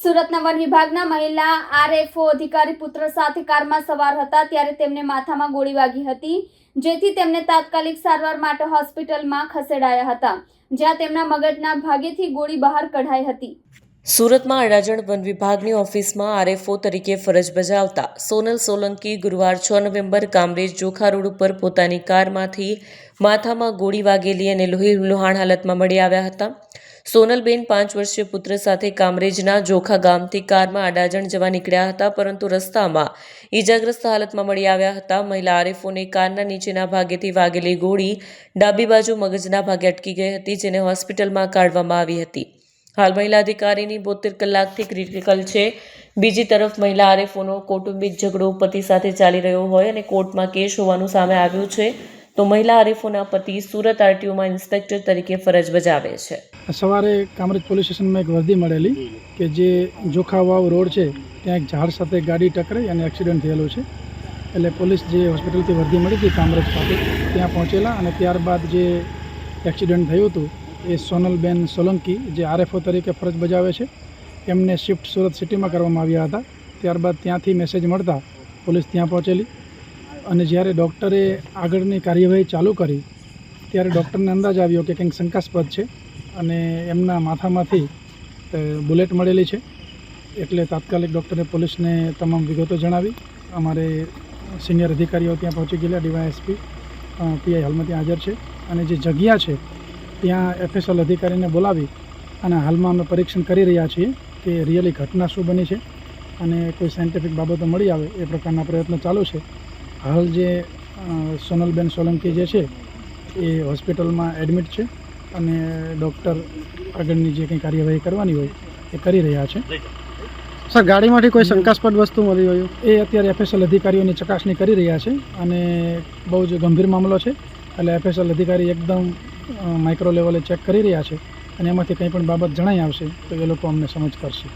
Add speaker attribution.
Speaker 1: સુરતના વન વિભાગના મહિલા આરએફઓ અધિકારી પુત્ર સાથે કારમાં સવાર હતા ત્યારે તેમને માથામાં ગોળી વાગી હતી, જેથી તેમને તાત્કાલિક સારવાર માટે હોસ્પિટલમાં ખસેડાયા હતા, જ્યાં તેમના મગજના ભાગેથી ગોળી બહાર કઢાઈ હતી।
Speaker 2: સુરતમાં અડાજણ વન વિભાગની ઓફિસમાં આરએફઓ તરીકે ફરજ બજાવતા સોનલ સોલંકી ગુરુવાર 6 નવેમ્બર કામરેજ જોખા રોડ ઉપર પોતાની કારમાંથી માથામાં ગોળી વાગેલી અને લોહીલુહાણ હાલતમાં મળી આવ્યા હતા। સોનલબેન 5 વર્ષીય પુત્ર સાથે કામરેજના જોખા ગામથી કારમાં અડાજણ જવા નીકળ્યા હતા, પરંતુ રસ્તામાં ઈજાગ્રસ્ત હાલતમાં મળી આવ્યા હતા। મહિલા આરએફઓને કારના નીચેના ભાગેથી વાગેલી ગોળી ડાબી બાજુ મગજના ભાગે અટકી ગઈ હતી, જેને હોસ્પિટલમાં કાઢવામાં આવી હતી। હાલ મહિલા અધિકારીની 72 કલાકથી ક્રિટિકલ છે। બીજી તરફ મહિલા આરએફઓનો કૌટુંબિક ઝઘડો પતિ સાથે ચાલી રહ્યો હોય અને કોર્ટમાં કેસ હોવાનું સામે આવ્યું છે, તો મહિલા આરએફઓના પતિ સુરત આરટીઓમાં ઇન્સ્પેક્ટર તરીકે ફરજ બજાવે છે।
Speaker 3: સવારે કામરેજ પોલીસ સ્ટેશનમાં એક વર્દી મળેલી કે જે જોખાવાવ રોડ છે ત્યાં એક ઝાડ સાથે ગાડી ટકરાઈ અને એક્સિડન્ટ થયેલો છે, એટલે પોલીસ જે હોસ્પિટલથી વર્દી મળી હતી કામરેજ પાસે ત્યાં પહોંચેલા અને ત્યારબાદ જે એક્સિડન્ટ થયું હતું એ સોનલબેન સોલંકી જે આરએફઓ તરીકે ફરજ બજાવે છે એમને શિફ્ટ સુરત સિટીમાં કરવામાં આવ્યા હતા। ત્યારબાદ ત્યાંથી મેસેજ મળતા પોલીસ ત્યાં પહોંચેલી અને જ્યારે ડૉક્ટરે આગળની કાર્યવાહી ચાલુ કરી ત્યારે ડૉક્ટરને અંદાજ આવ્યો કે કંઈક શંકાસ્પદ છે અને એમના માથામાંથી બુલેટ મળેલી છે, એટલે તાત્કાલિક ડૉક્ટરે પોલીસને તમામ વિગતો જણાવી। અમારે સિનિયર અધિકારીઓ ત્યાં પહોંચી ગયેલા, ડીવાયએસપી પીઆઈ હાલમાં ત્યાં હાજર છે અને જે જગ્યા છે ત્યાં એફએસએલ અધિકારીને બોલાવી અને હાલમાં અમે પરીક્ષણ કરી રહ્યા છીએ કે રિયલી ઘટના શું બની છે અને કોઈ સાયન્ટિફિક બાબતો મળી આવે એ પ્રકારના પ્રયત્નો ચાલુ છે। હાલ જે સોનલબેન સોલંકી જે છે એ હોસ્પિટલમાં એડમિટ છે અને ડૉક્ટર આગળની જે કંઈ કાર્યવાહી કરવાની હોય એ કરી રહ્યા છે।
Speaker 4: સર, ગાડીમાંથી કોઈ શંકાસ્પદ વસ્તુ મળી હોય
Speaker 3: એ અત્યારે એફએસએલ અધિકારીઓની ચકાસણી કરી રહ્યા છે અને બહુ જ ગંભીર મામલો છે, એટલે એફએસએલ અધિકારી એકદમ માઇક્રો લેવલે ચેક કરી રહ્યા છે અને એમાંથી કંઈ પણ બાબત જણાઈ આવશે તો એ લોકો અમને સમજ કરશે।